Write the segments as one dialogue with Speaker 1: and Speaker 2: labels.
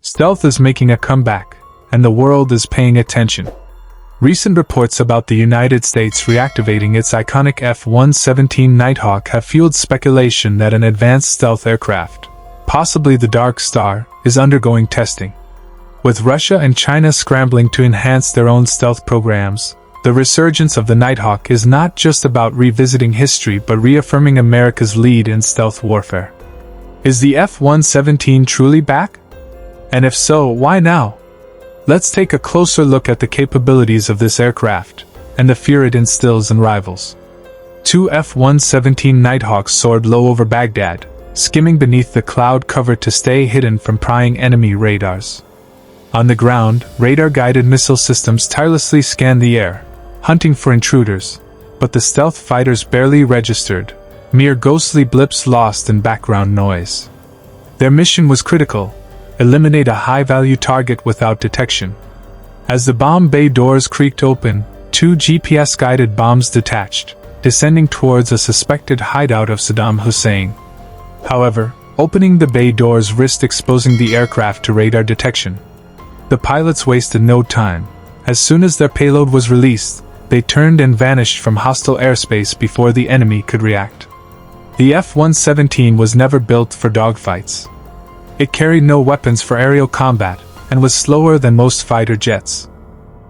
Speaker 1: Stealth is making a comeback, and the world is paying attention. Recent reports about the United States reactivating its iconic F-117 Nighthawk have fueled speculation that an advanced stealth aircraft, possibly the Darkstar, is undergoing testing. With Russia and China scrambling to enhance their own stealth programs, the resurgence of the Nighthawk is not just about revisiting history but reaffirming America's lead in stealth warfare. Is the F-117 truly back? And if so, why now? Let's take a closer look at the capabilities of this aircraft, and the fear it instills in rivals. Two F-117 Nighthawks soared low over Baghdad, skimming beneath the cloud cover to stay hidden from prying enemy radars. On the ground, radar-guided missile systems tirelessly scanned the air, hunting for intruders, but the stealth fighters barely registered, mere ghostly blips lost in background noise. Their mission was critical: eliminate a high-value target without detection. As the bomb bay doors creaked open, two GPS-guided bombs detached, descending towards a suspected hideout of Saddam Hussein. However, opening the bay doors risked exposing the aircraft to radar detection. The pilots wasted no time. As soon as their payload was released, they turned and vanished from hostile airspace before the enemy could react. The F-117 was never built for dogfights. It carried no weapons for aerial combat, and was slower than most fighter jets.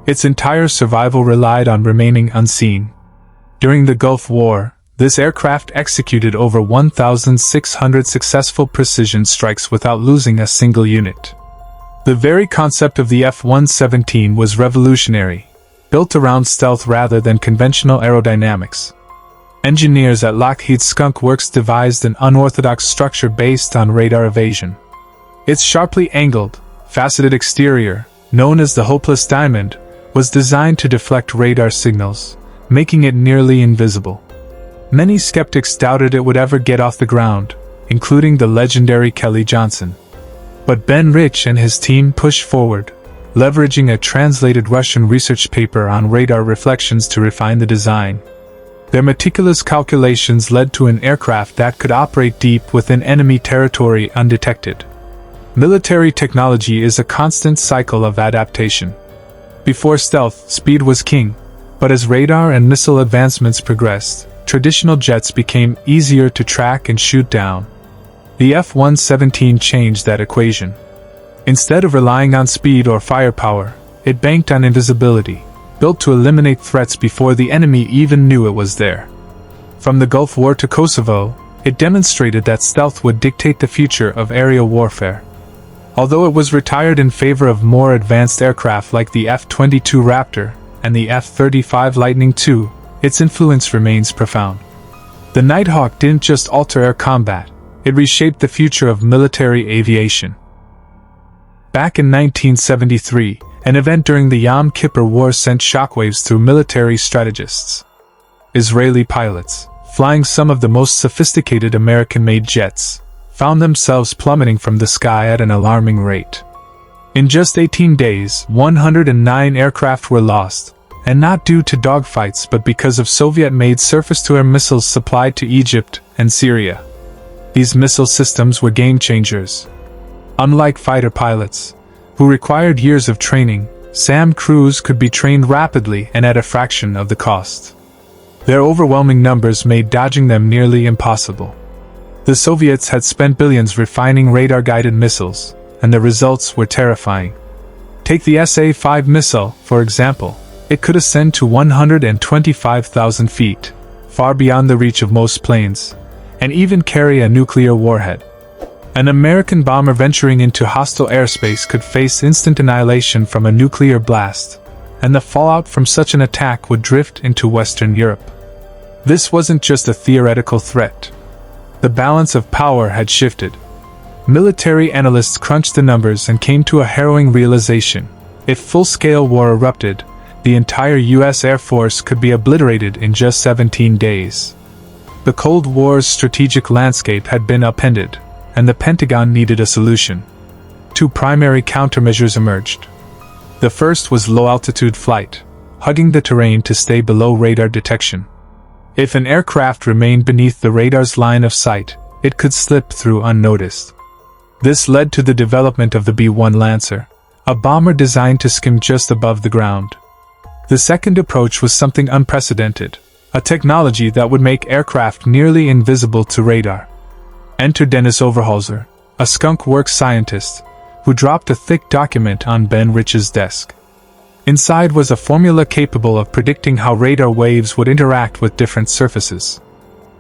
Speaker 1: Its entire survival relied on remaining unseen. During the Gulf War, this aircraft executed over 1,600 successful precision strikes without losing a single unit. The very concept of the F-117 was revolutionary, built around stealth rather than conventional aerodynamics. Engineers at Lockheed Skunk Works devised an unorthodox structure based on radar evasion. Its sharply angled, faceted exterior, known as the hopeless diamond, was designed to deflect radar signals, making it nearly invisible. Many skeptics doubted it would ever get off the ground, including the legendary Kelly Johnson. But Ben Rich and his team pushed forward, leveraging a translated Russian research paper on radar reflections to refine the design. Their meticulous calculations led to an aircraft that could operate deep within enemy territory undetected. Military technology is a constant cycle of adaptation. Before stealth, speed was king, but as radar and missile advancements progressed, traditional jets became easier to track and shoot down. The F-117 changed that equation. Instead of relying on speed or firepower, it banked on invisibility, built to eliminate threats before the enemy even knew it was there. From the Gulf War to Kosovo, it demonstrated that stealth would dictate the future of aerial warfare. Although it was retired in favor of more advanced aircraft like the F-22 Raptor and the F-35 Lightning II, its influence remains profound. The Nighthawk didn't just alter air combat, it reshaped the future of military aviation. Back in 1973, an event during the Yom Kippur War sent shockwaves through military strategists. Israeli pilots, flying some of the most sophisticated American-made jets, found themselves plummeting from the sky at an alarming rate. In just 18 days, 109 aircraft were lost, and not due to dogfights but because of Soviet-made surface-to-air missiles supplied to Egypt and Syria. These missile systems were game-changers. Unlike fighter pilots, who required years of training, SAM crews could be trained rapidly and at a fraction of the cost. Their overwhelming numbers made dodging them nearly impossible. The Soviets had spent billions refining radar-guided missiles, and the results were terrifying. Take the SA-5 missile, for example. It could ascend to 125,000 feet, far beyond the reach of most planes, and even carry a nuclear warhead. An American bomber venturing into hostile airspace could face instant annihilation from a nuclear blast, and the fallout from such an attack would drift into Western Europe. This wasn't just a theoretical threat. The balance of power had shifted. Military analysts crunched the numbers and came to a harrowing realization. If full-scale war erupted, the entire U.S. Air Force could be obliterated in just 17 days. The Cold War's strategic landscape had been upended, and the Pentagon needed a solution. Two primary countermeasures emerged. The first was low-altitude flight, hugging the terrain to stay below radar detection. If an aircraft remained beneath the radar's line of sight, it could slip through unnoticed. This led to the development of the B-1 Lancer, a bomber designed to skim just above the ground. The second approach was something unprecedented, a technology that would make aircraft nearly invisible to radar. Enter Dennis Overholzer, a skunk works scientist, who dropped a thick document on Ben Rich's desk. Inside was a formula capable of predicting how radar waves would interact with different surfaces.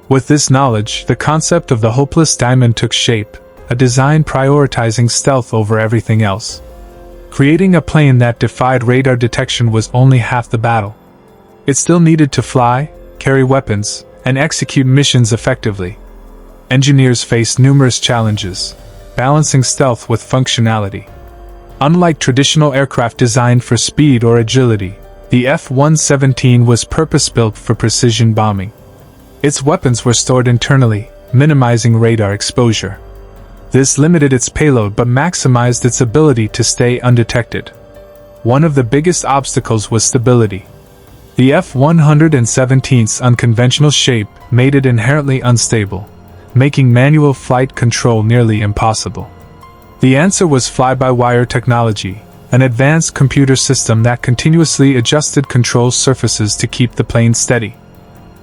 Speaker 1: With this knowledge, the concept of the hopeless diamond took shape, a design prioritizing stealth over everything else. Creating a plane that defied radar detection was only half the battle. It still needed to fly, carry weapons, and execute missions effectively. Engineers faced numerous challenges, balancing stealth with functionality. Unlike traditional aircraft designed for speed or agility, the F-117 was purpose-built for precision bombing. Its weapons were stored internally, minimizing radar exposure. This limited its payload but maximized its ability to stay undetected. One of the biggest obstacles was stability. The F-117's unconventional shape made it inherently unstable, making manual flight control nearly impossible. The answer was fly-by-wire technology, an advanced computer system that continuously adjusted control surfaces to keep the plane steady.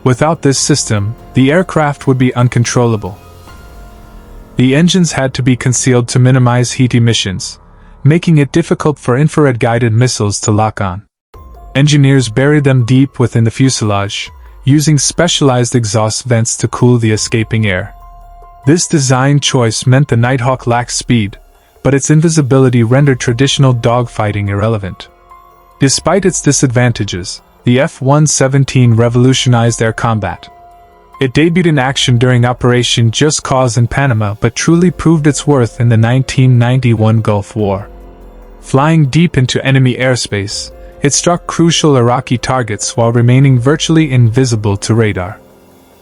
Speaker 1: Without this system, the aircraft would be uncontrollable. The engines had to be concealed to minimize heat emissions, making it difficult for infrared-guided missiles to lock on. Engineers buried them deep within the fuselage, using specialized exhaust vents to cool the escaping air. This design choice meant the Nighthawk lacked speed, but its invisibility rendered traditional dogfighting irrelevant. Despite its disadvantages, the F-117 revolutionized air combat. It debuted in action during Operation Just Cause in Panama but truly proved its worth in the 1991 Gulf War. Flying deep into enemy airspace, it struck crucial Iraqi targets while remaining virtually invisible to radar.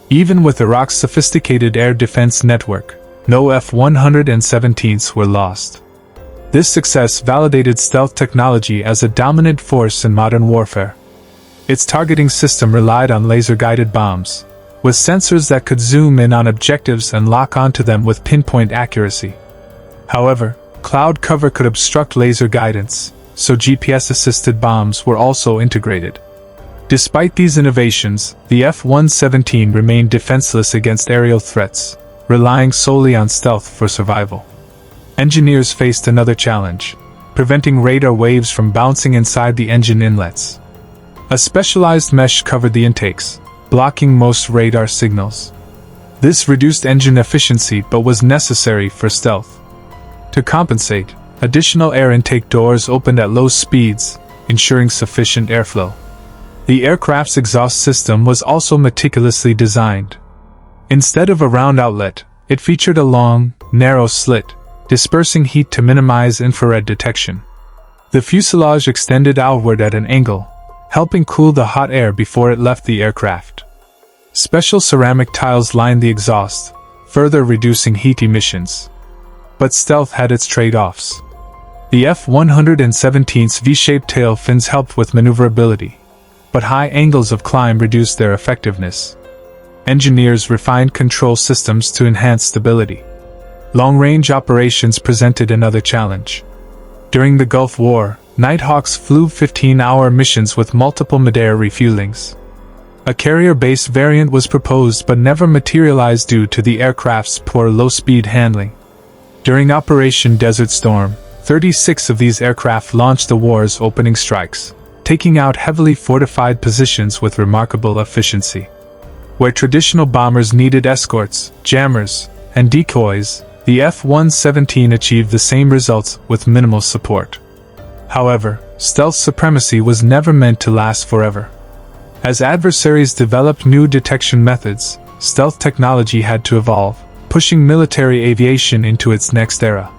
Speaker 1: Even with Iraq's sophisticated air defense network, no F-117s were lost. This success validated stealth technology as a dominant force in modern warfare. Its targeting system relied on laser-guided bombs, with sensors that could zoom in on objectives and lock onto them with pinpoint accuracy. However, cloud cover could obstruct laser guidance, so GPS-assisted bombs were also integrated. Despite these innovations, the F-117 remained defenseless against aerial threats, relying solely on stealth for survival. Engineers faced another challenge, preventing radar waves from bouncing inside the engine inlets. A specialized mesh covered the intakes, blocking most radar signals. This reduced engine efficiency but was necessary for stealth. To compensate, additional air intake doors opened at low speeds, ensuring sufficient airflow. The aircraft's exhaust system was also meticulously designed. Instead of a round outlet, it featured a long, narrow slit, dispersing heat to minimize infrared detection. The fuselage extended outward at an angle, helping cool the hot air before it left the aircraft. Special ceramic tiles lined the exhaust, further reducing heat emissions. But stealth had its trade-offs. The F-117's V-shaped tail fins helped with maneuverability, but high angles of climb reduced their effectiveness. Engineers refined control systems to enhance stability. Long-range operations presented another challenge. During the Gulf War, Nighthawks flew 15-hour missions with multiple mid-air refuelings. A carrier-based variant was proposed but never materialized due to the aircraft's poor low-speed handling. During Operation Desert Storm, 36 of these aircraft launched the war's opening strikes, taking out heavily fortified positions with remarkable efficiency. Where traditional bombers needed escorts, jammers, and decoys, the F-117 achieved the same results with minimal support. However, stealth supremacy was never meant to last forever. As adversaries developed new detection methods, stealth technology had to evolve, pushing military aviation into its next era.